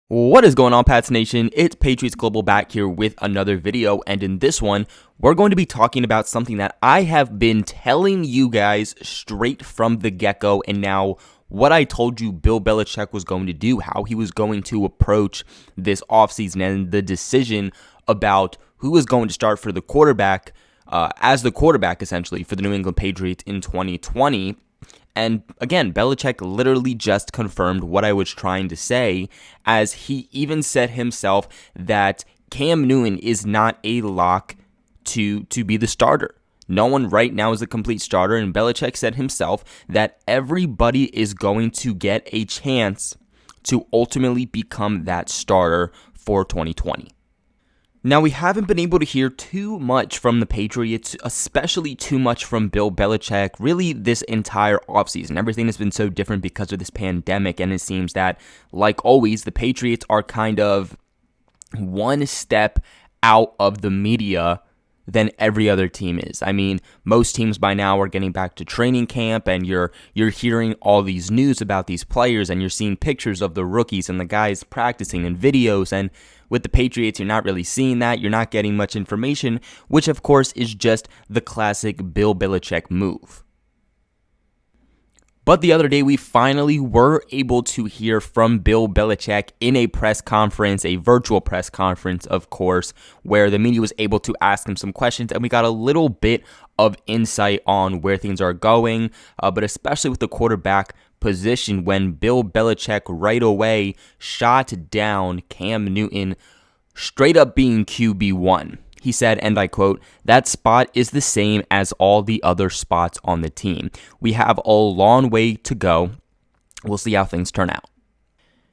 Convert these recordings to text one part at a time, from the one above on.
What is going on, Pats Nation? It's Patriots Global back here with another video, and in this one, we're going to be talking about something that I have been telling you guys straight from the get-go, and now what I told you Bill Belichick was going to do, how he was going to approach this offseason, and the decision about who was going to start for the quarterback, as the quarterback, essentially, for the New England Patriots in 2020. And again, Belichick literally just confirmed what I was trying to say, as he even said himself that Cam Newton is not a lock to be the starter. No one right now is a complete starter, and Belichick said himself that everybody is going to get a chance to ultimately become that starter for 2020. Now, we haven't been able to hear too much from the Patriots, especially too much from Bill Belichick, really this entire offseason. Everything has been so different because of this pandemic, and it seems that, like always, the Patriots are kind of one step out of the media than every other team is. I mean, most teams by now are getting back to training camp, and you're hearing all these news about these players, and you're seeing pictures of the rookies and the guys practicing and videos, and with the Patriots, you're not really seeing that. You're not getting much information, which of course is just the classic Bill Belichick move. But the other day, we finally were able to hear from Bill Belichick in a press conference, a virtual press conference, of course, where the media was able to ask him some questions, and we got a little bit of insight on where things are going, but especially with the quarterback position, when Bill Belichick right away shot down Cam Newton straight up being QB1. He said, and I quote, "That spot is the same as all the other spots on the team. We have a long way to go. We'll see how things turn out."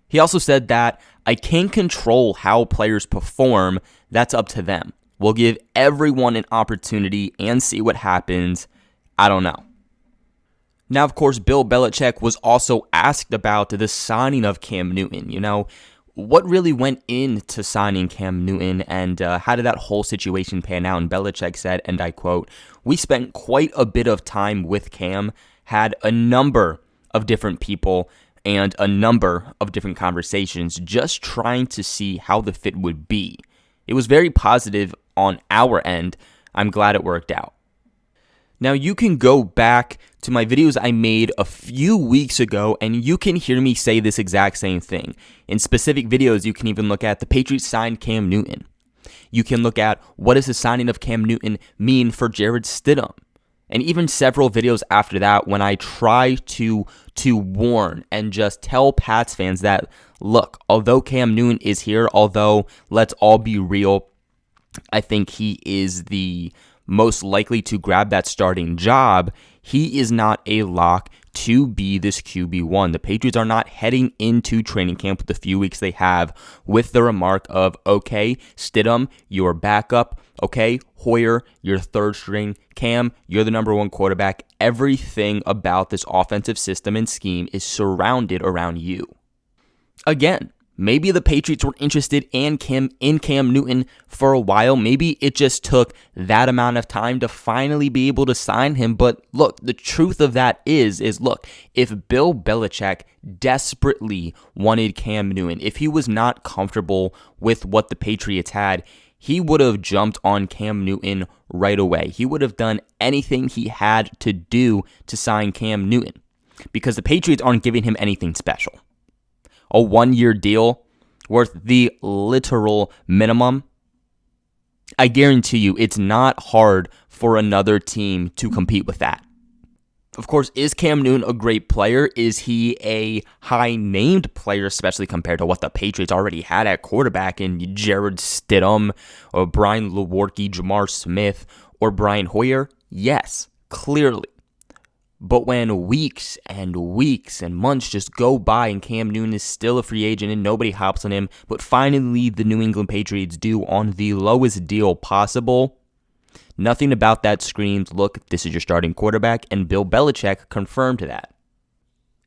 He also said that I can't control how players perform. That's up to them. We'll give everyone an opportunity and see what happens. I don't know. Now, of course, Bill Belichick was also asked about the signing of Cam Newton. You know, what really went into signing Cam Newton, and how did that whole situation pan out? And Belichick said, and I quote, "We spent quite a bit of time with Cam, had a number of different people and a number of different conversations, just trying to see how the fit would be. It was very positive on our end. I'm glad it worked out." Now, you can go back to my videos I made a few weeks ago, and you can hear me say this exact same thing. In specific videos, you can even look at the Patriots signed Cam Newton. You can look at what does the signing of Cam Newton mean for Jarrett Stidham. And even several videos after that, when I try to warn and just tell Pats fans that, look, although Cam Newton is here, although let's all be real, I think he is the most likely to grab that starting job, he is not a lock to be this QB1. The Patriots are not heading into training camp with the few weeks they have with the remark of, okay, Stidham, your backup. Okay, Hoyer, your third string. Cam, you're the number one quarterback. Everything about this offensive system and scheme is surrounded around you. Again, maybe the Patriots were interested in Cam Newton for a while. Maybe it just took that amount of time to finally be able to sign him. But look, the truth of that is look, if Bill Belichick desperately wanted Cam Newton, if he was not comfortable with what the Patriots had, he would have jumped on Cam Newton right away. He would have done anything he had to do to sign Cam Newton, because the Patriots aren't giving him anything special. A one-year deal worth the literal minimum. I guarantee you it's not hard for another team to compete with that. Of course, is Cam Newton a great player? Is he a high-named player, especially compared to what the Patriots already had at quarterback in Jarrett Stidham or Brian Lewerke, Jamar Smith, or Brian Hoyer? Yes, clearly. But when weeks and weeks and months just go by and Cam Newton is still a free agent and nobody hops on him, but finally the New England Patriots do on the lowest deal possible, nothing about that screams, look, this is your starting quarterback, and Bill Belichick confirmed that.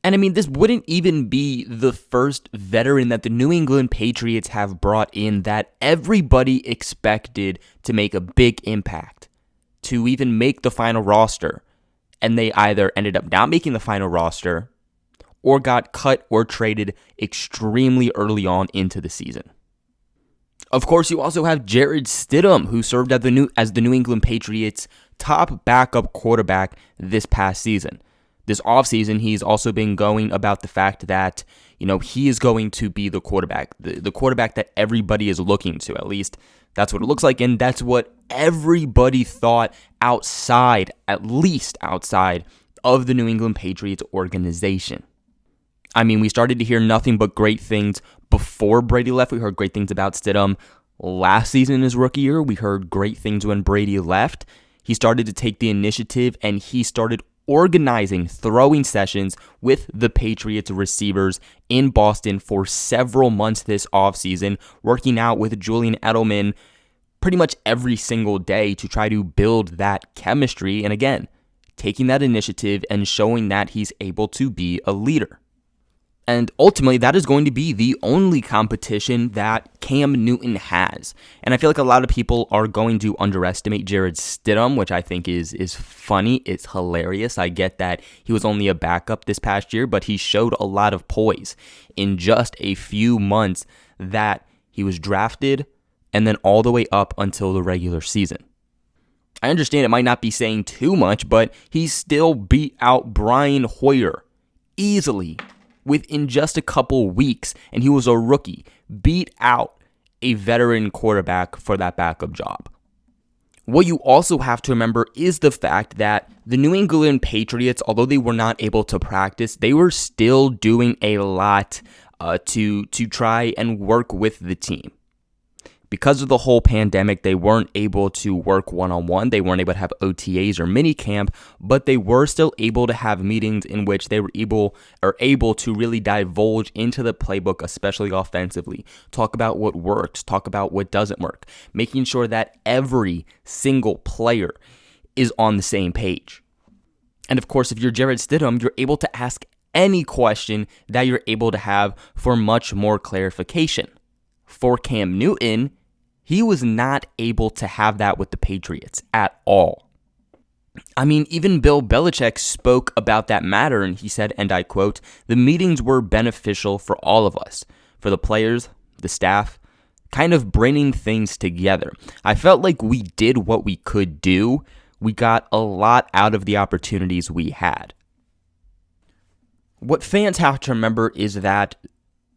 And I mean, this wouldn't even be the first veteran that the New England Patriots have brought in that everybody expected to make a big impact, to even make the final roster. And they either ended up not making the final roster or got cut or traded extremely early on into the season. Of course, you also have Jarrett Stidham, who served as the New England Patriots' top backup quarterback this past season. This offseason, he's also been going about the fact that, he is going to be the quarterback, the quarterback that everybody is looking to. At least that's what it looks like, and that's what everybody thought at least outside of the New England Patriots organization. I mean, we started to hear nothing but great things before Brady left. We heard great things about Stidham last season in his rookie year. We heard great things when Brady left. He started to take the initiative, and he started organizing throwing sessions with the Patriots receivers in Boston for several months this offseason, working out with Julian Edelman pretty much every single day to try to build that chemistry. And again, taking that initiative and showing that he's able to be a leader. And ultimately, that is going to be the only competition that Cam Newton has. And I feel like a lot of people are going to underestimate Jarrett Stidham, which I think is funny. It's hilarious. I get that he was only a backup this past year, but he showed a lot of poise in just a few months that he was drafted and then all the way up until the regular season. I understand it might not be saying too much, but he still beat out Brian Hoyer easily within just a couple weeks, and he was a rookie, beat out a veteran quarterback for that backup job. What you also have to remember is the fact that the New England Patriots, although they were not able to practice, they were still doing a lot to try and work with the team. Because of the whole pandemic, they weren't able to work one-on-one. They weren't able to have OTAs or minicamp, but they were still able to have meetings in which they were able to really divulge into the playbook, especially offensively. Talk about what works, talk about what doesn't work, making sure that every single player is on the same page. And of course, if you're Jarrett Stidham, you're able to ask any question that you're able to have for much more clarification. For Cam Newton, he was not able to have that with the Patriots at all. I mean, even Bill Belichick spoke about that matter, and he said, and I quote, "The meetings were beneficial for all of us, for the players, the staff, kind of bringing things together. I felt like we did what we could do. We got a lot out of the opportunities we had." What fans have to remember is that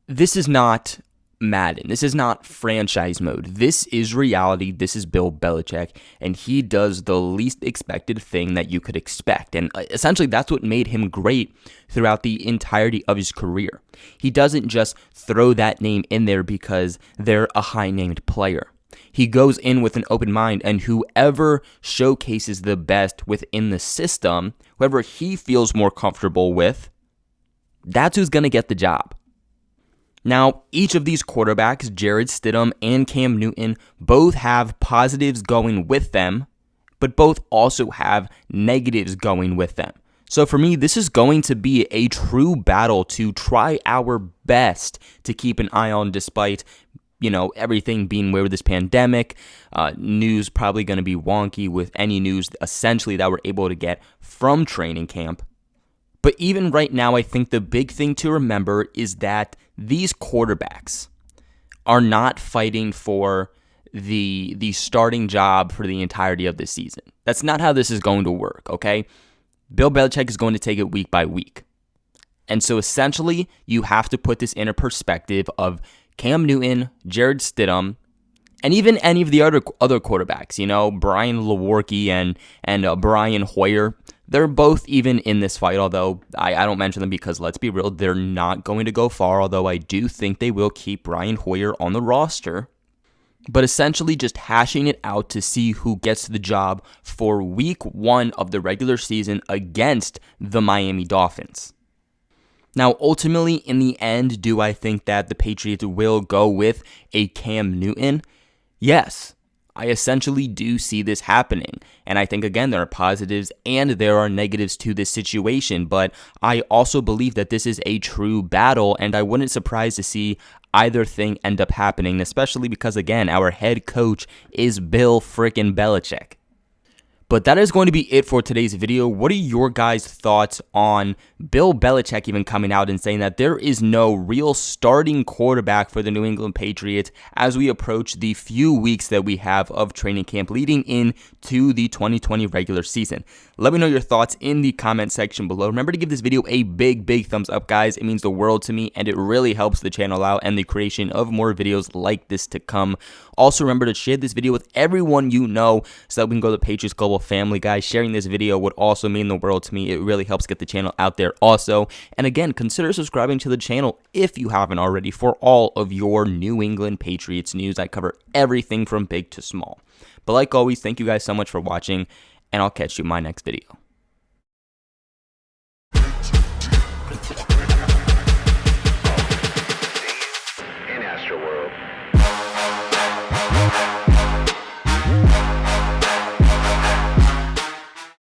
this is not Madden. This is not franchise mode. This is reality. This is Bill Belichick, and he does the least expected thing that you could expect. And essentially, that's what made him great throughout the entirety of his career. He doesn't just throw that name in there because they're a high-named player. He goes in with an open mind, and whoever showcases the best within the system, whoever he feels more comfortable with, that's who's going to get the job. Now, each of these quarterbacks, Jarrett Stidham and Cam Newton, both have positives going with them, but both also have negatives going with them. So for me, this is going to be a true battle to try our best to keep an eye on despite, everything being weird with this pandemic. News probably going to be wonky with any news essentially that we're able to get from training camp. But even right now, I think the big thing to remember is that these quarterbacks are not fighting for the starting job for the entirety of the season. That's not how this is going to work, okay? Bill Belichick is going to take it week by week. And so essentially, you have to put this in a perspective of Cam Newton, Jarrett Stidham, and even any of the other quarterbacks, Brian Lewerke and Brian Hoyer. They're both even in this fight, although I don't mention them because, let's be real, they're not going to go far, although I do think they will keep Brian Hoyer on the roster. But essentially just hashing it out to see who gets the job for week 1 of the regular season against the Miami Dolphins. Now, ultimately, in the end, do I think that the Patriots will go with a Cam Newton? Yes. I essentially do see this happening. And I think, again, there are positives and there are negatives to this situation. But I also believe that this is a true battle, and I wouldn't surprise to see either thing end up happening, especially because, again, our head coach is Bill frickin' Belichick. But that is going to be it for today's video. What are your guys' thoughts on Bill Belichick even coming out and saying that there is no real starting quarterback for the New England Patriots as we approach the few weeks that we have of training camp leading into the 2020 regular season? Let me know your thoughts in the comment section below. Remember to give this video a big thumbs up, guys. It means the world to me, and it really helps the channel out and the creation of more videos like this to come. Also, remember to share this video with everyone you know so that we can go to the Patriots Global family, guys. Sharing this video would also mean the world to me. It really helps get the channel out there also. And again, consider subscribing to the channel if you haven't already for all of your New England Patriots news. I cover everything from big to small. But like always, thank you guys so much for watching, and I'll catch you in my next video.